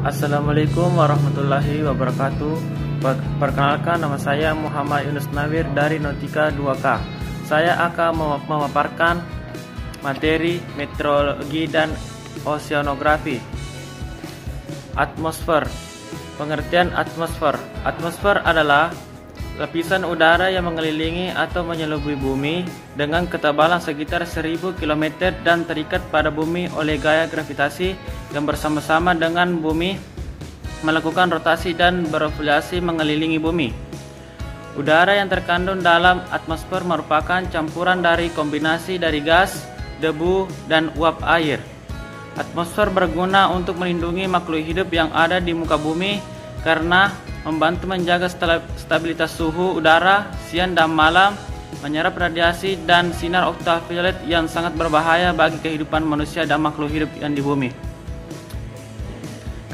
Assalamualaikum warahmatullahi wabarakatuh. Perkenalkan, nama saya Muhammad Yunus Nawir dari Nautika 2K. Saya akan memaparkan materi meteorologi dan oceanografi. Atmosfer. Pengertian atmosfer. Atmosfer adalah lapisan udara yang mengelilingi atau menyelubuhi bumi dengan ketebalan sekitar 1000 km dan terikat pada bumi oleh gaya gravitasi yang bersama-sama dengan bumi melakukan rotasi dan berevolusi mengelilingi bumi. Udara yang terkandung dalam atmosfer merupakan campuran dari kombinasi dari gas, debu, dan uap air. Atmosfer berguna untuk melindungi makhluk hidup yang ada di muka bumi karena membantu menjaga stabilitas suhu udara siang dan malam, menyerap radiasi dan sinar ultraviolet yang sangat berbahaya bagi kehidupan manusia dan makhluk hidup yang di bumi.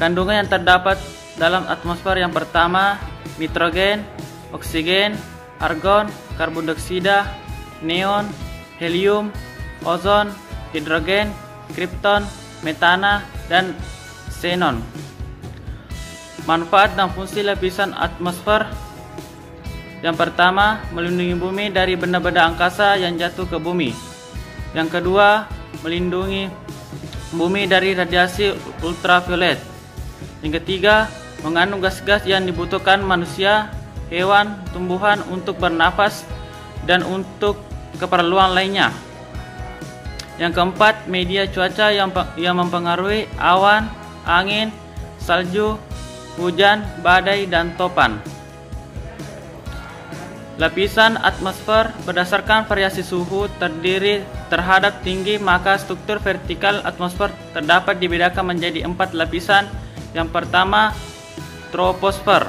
Kandungan yang terdapat dalam atmosfer yang pertama, nitrogen, oksigen, argon, karbon dioksida, neon, helium, ozon, hidrogen, krypton, metana, dan xenon. Manfaat dan fungsi lapisan atmosfer. Yang pertama, melindungi bumi dari benda-benda angkasa yang jatuh ke bumi. Yang kedua, melindungi bumi dari radiasi ultraviolet. Yang ketiga, mengandung gas-gas yang dibutuhkan manusia, hewan, tumbuhan untuk bernapas dan untuk keperluan lainnya. Yang keempat, media cuaca yang mempengaruhi awan, angin, salju, hujan, badai, dan topan. Lapisan atmosfer berdasarkan variasi suhu terdiri terhadap tinggi, maka struktur vertikal atmosfer terdapat dibedakan menjadi 4 lapisan. Yang pertama, troposfer.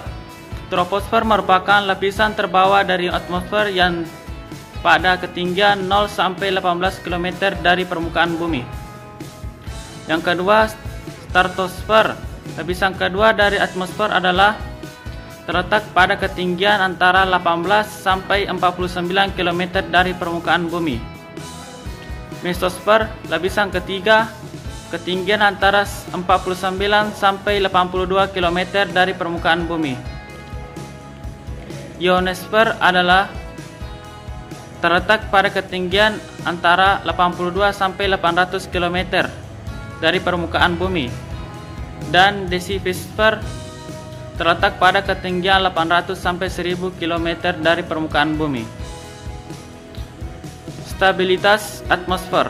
Troposfer merupakan lapisan terbawah dari atmosfer yang pada ketinggian 0 sampai 18 km dari permukaan bumi. Yang kedua, stratosfer. Lapisan kedua dari atmosfer adalah terletak pada ketinggian antara 18 sampai 49 km dari permukaan bumi. Mesosfer, lapisan ketiga, ketinggian antara 49 sampai 82 km dari permukaan bumi. Ionosfer adalah terletak pada ketinggian antara 82 sampai 800 km dari permukaan bumi. Dan desifisfer terletak pada ketinggian 800 sampai 1000 km dari permukaan bumi. Stabilitas atmosfer.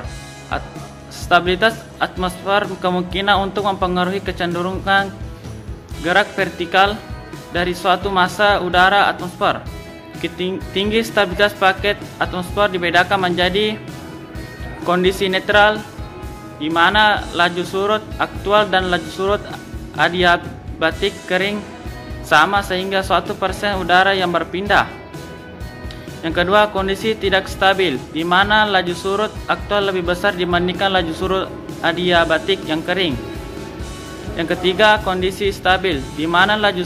Stabilitas atmosfer kemungkinan untuk mempengaruhi kecenderungan gerak vertikal dari suatu massa udara atmosfer. Tinggi stabilitas paket atmosfer dibedakan menjadi kondisi netral, di mana laju surut aktual dan laju surut adiabatik kering sama sehingga suatu persen udara yang berpindah. Yang kedua, kondisi tidak stabil, di mana laju surut aktual lebih besar dibandingkan laju surut adiabatik yang kering. Yang ketiga, kondisi stabil, di mana laju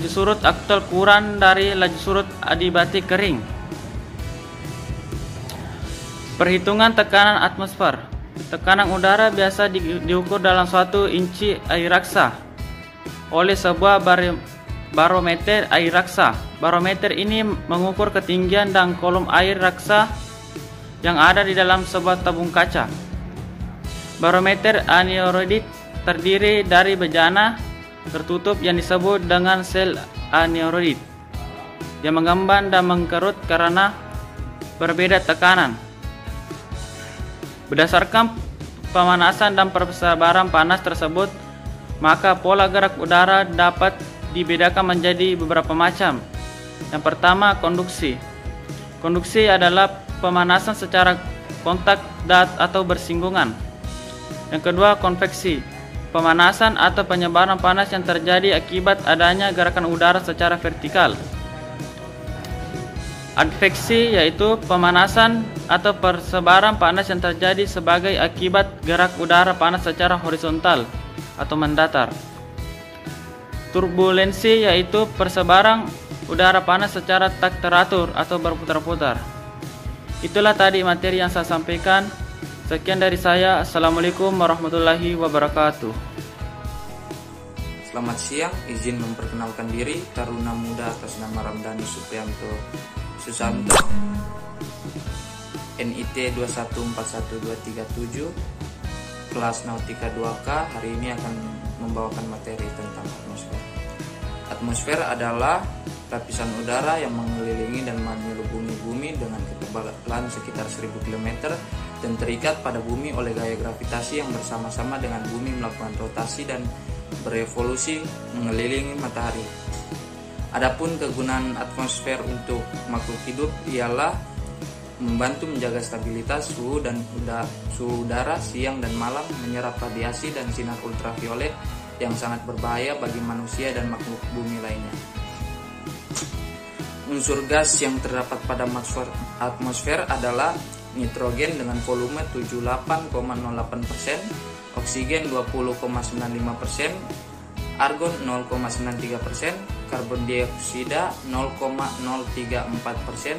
surut aktual kurang dari laju surut adiabatik kering. Perhitungan tekanan atmosfer. Tekanan udara biasa diukur dalam suatu inci air raksa oleh sebuah barometer air raksa. Barometer ini mengukur ketinggian dan kolom air raksa yang ada di dalam sebuah tabung kaca. Barometer aneroid terdiri dari bejana tertutup yang disebut dengan sel aneroid yang mengembang dan mengkerut karena berbeda tekanan. Berdasarkan pemanasan dan persebaran panas tersebut, maka pola gerak udara dapat dibedakan menjadi beberapa macam. Yang pertama, konduksi. Konduksi adalah pemanasan secara kontak atau bersinggungan. Yang kedua, konveksi. Pemanasan atau penyebaran panas yang terjadi akibat adanya gerakan udara secara vertikal. Adveksi yaitu pemanasan atau persebaran panas yang terjadi sebagai akibat gerak udara panas secara horizontal atau mendatar. Turbulensi yaitu persebaran udara panas secara tak teratur atau berputar-putar. Itulah tadi materi yang saya sampaikan. Sekian dari saya. Assalamualaikum warahmatullahi wabarakatuh. Selamat siang, izin memperkenalkan diri. Taruna Muda atas nama Ramdhani Supriyanto Susanto, NIT 2141237, kelas Nautika 2K. Hari ini akan membawakan materi tentang atmosfer. Atmosfer adalah lapisan udara yang mengelilingi dan menyelubungi bumi dengan ketebalan sekitar 1000 km dan terikat pada bumi oleh gaya gravitasi yang bersama-sama dengan bumi melakukan rotasi dan berevolusi mengelilingi matahari. Adapun kegunaan atmosfer untuk makhluk hidup ialah membantu menjaga stabilitas suhu udara siang dan malam, menyerap radiasi dan sinar ultraviolet yang sangat berbahaya bagi manusia dan makhluk bumi lainnya. Unsur gas yang terdapat pada atmosfer adalah nitrogen dengan volume 78,08%, oksigen 20,95%, argon 0,93%, karbon dioksida 0,034%,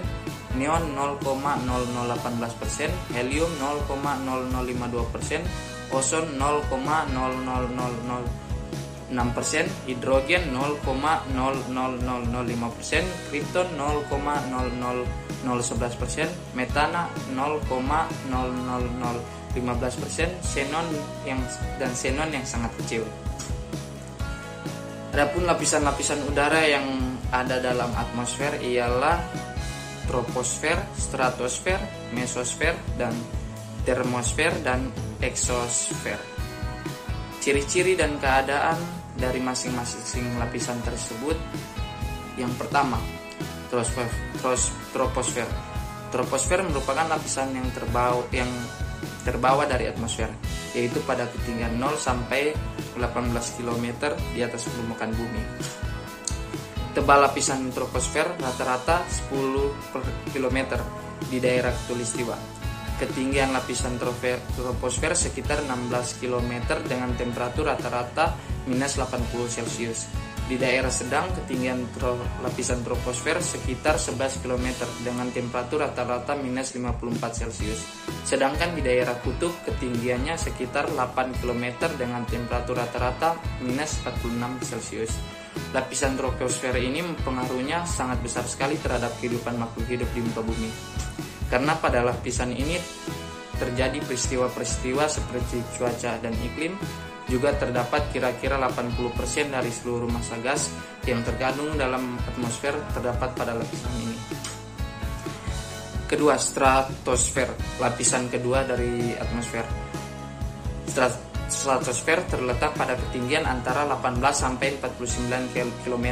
neon 0,0018%, helium 0,0052%, ozon 0,00006%, hidrogen 0,00005%, krypton 0,00011%, metana 0,00015%, xenon yang sangat kecil. Adapun lapisan-lapisan udara yang ada dalam atmosfer ialah troposfer, stratosfer, mesosfer, dan termosfer dan eksosfer. Ciri-ciri dan keadaan dari masing-masing lapisan tersebut. Yang pertama, troposfer. Troposfer merupakan lapisan yang terbawa dari atmosfer, yaitu pada ketinggian 0 sampai 18 km di atas permukaan bumi. Tebal lapisan troposfer rata-rata 10 per km di daerah Khatulistiwa. Ketinggian lapisan troposfer sekitar 16 km dengan temperatur rata-rata minus 80 Celcius. Di daerah sedang, ketinggian lapisan troposfer sekitar 11 km dengan temperatur rata-rata minus 54 Celcius. Sedangkan di daerah kutub, ketinggiannya sekitar 8 km dengan temperatur rata-rata minus 46 Celcius. Lapisan troposfer ini pengaruhnya sangat besar sekali terhadap kehidupan makhluk hidup di muka bumi. Karena pada lapisan ini terjadi peristiwa-peristiwa seperti cuaca dan iklim. Juga terdapat kira-kira 80% dari seluruh massa gas yang terkandung dalam atmosfer terdapat pada lapisan ini. Kedua, stratosfer, lapisan kedua dari atmosfer. Stratosfer terletak pada ketinggian antara 18 sampai 49 km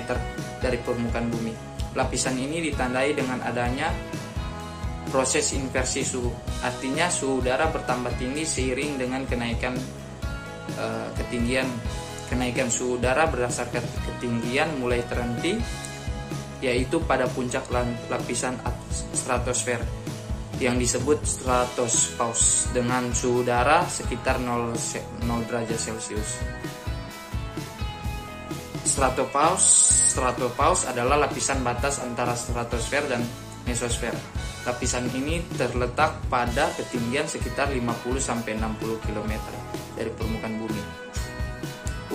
dari permukaan bumi. Lapisan ini ditandai dengan adanya proses inversi suhu. Artinya suhu udara bertambah tinggi seiring dengan kenaikan suhu udara berdasarkan ketinggian mulai terhenti, yaitu pada puncak lapisan stratosfer yang disebut stratopause dengan suhu udara sekitar 0 derajat Celcius. Stratopause adalah lapisan batas antara stratosfer dan mesosfer. Lapisan ini terletak pada ketinggian sekitar 50-60 km dari permukaan bumi.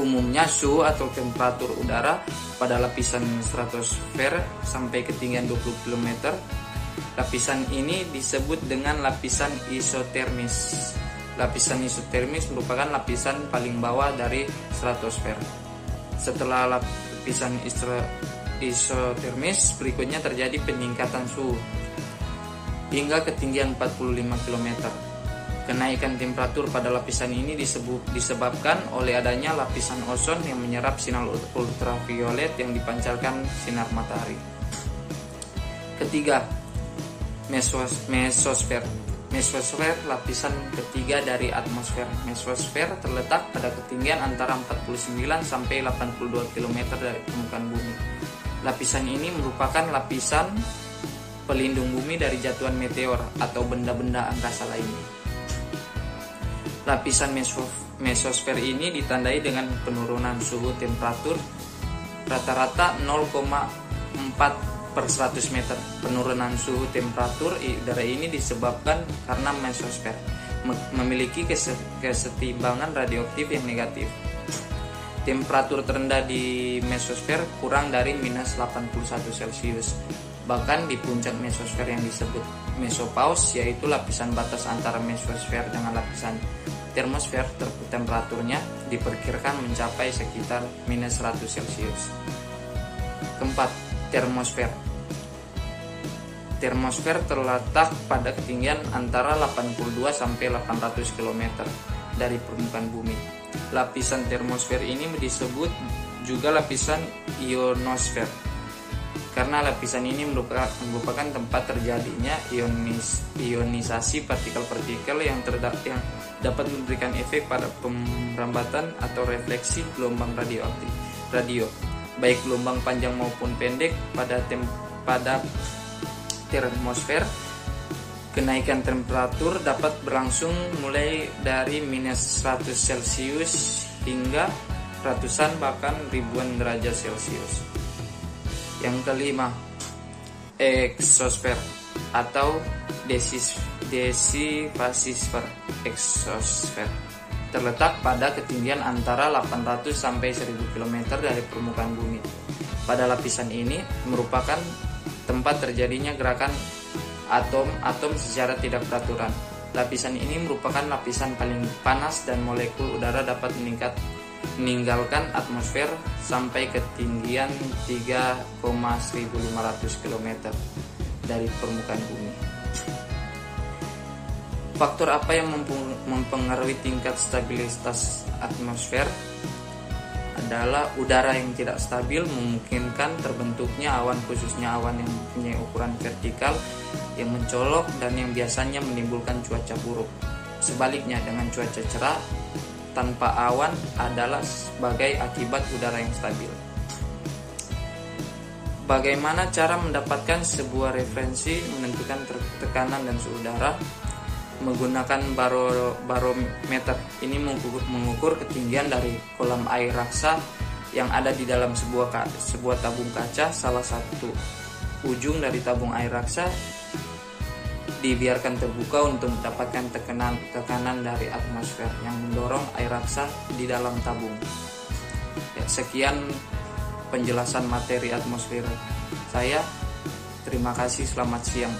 Umumnya suhu atau temperatur udara pada lapisan stratosfer sampai ketinggian 20 km. Lapisan ini disebut dengan lapisan isotermis. Lapisan isotermis merupakan lapisan paling bawah dari stratosfer. Setelah lapisan isotermis, berikutnya terjadi peningkatan suhu hingga ketinggian 45 km. Kenaikan temperatur pada lapisan ini disebabkan oleh adanya lapisan ozon yang menyerap sinar ultraviolet yang dipancarkan sinar matahari. Ketiga, mesosfer. Mesosfer lapisan ketiga dari atmosfer. Mesosfer terletak pada ketinggian antara 49 sampai 82 km dari permukaan bumi. Lapisan ini merupakan lapisan pelindung bumi dari jatuhan meteor atau benda-benda angkasa lainnya. Lapisan mesosfer ini ditandai dengan penurunan suhu temperatur rata-rata 0,4 per 100 meter. Penurunan suhu temperatur udara ini disebabkan karena mesosfer memiliki kesetimbangan radioaktif yang negatif. Temperatur terendah di mesosfer kurang dari minus 81 Celcius. Bahkan di puncak mesosfer yang disebut mesopause, yaitu lapisan batas antara mesosfer dengan lapisan termosfer, temperaturnya diperkirakan mencapai sekitar minus 100 Celcius. Keempat, termosfer. Termosfer terletak pada ketinggian antara 82 sampai 800 km dari permukaan bumi. Lapisan termosfer ini disebut juga lapisan ionosfer karena lapisan ini merupakan tempat terjadinya ionisasi partikel-partikel yang dapat memberikan efek pada pemrambatan atau refleksi gelombang radio, baik gelombang panjang maupun pendek pada termosfer. Kenaikan temperatur dapat berlangsung mulai dari minus 100 Celcius hingga ratusan bahkan ribuan derajat Celcius. Yang kelima, exosfer atau decifasisfer. Exosfer terletak pada ketinggian antara 800 sampai 1000 km dari permukaan bumi. Pada lapisan ini merupakan tempat terjadinya gerakan atom-atom secara tidak beraturan. Lapisan ini merupakan lapisan paling panas dan molekul udara dapat meninggalkan atmosfer sampai ketinggian 3,1500 km dari permukaan bumi. Faktor apa yang mempengaruhi tingkat stabilitas atmosfer? Adalah udara yang tidak stabil memungkinkan terbentuknya awan, khususnya awan yang mempunyai ukuran vertikal yang mencolok dan yang biasanya menimbulkan cuaca buruk. Sebaliknya, dengan cuaca cerah tanpa awan adalah sebagai akibat udara yang stabil. Bagaimana cara mendapatkan sebuah referensi menentukan tekanan dan suhu udara? Menggunakan barometer. Ini mengukur ketinggian dari kolam air raksa yang ada di dalam sebuah tabung kaca. Salah satu ujung dari tabung air raksa dibiarkan terbuka untuk mendapatkan tekanan dari atmosfer yang mendorong air raksa di dalam tabung. Sekian penjelasan materi atmosfer saya. Terima kasih, selamat siang.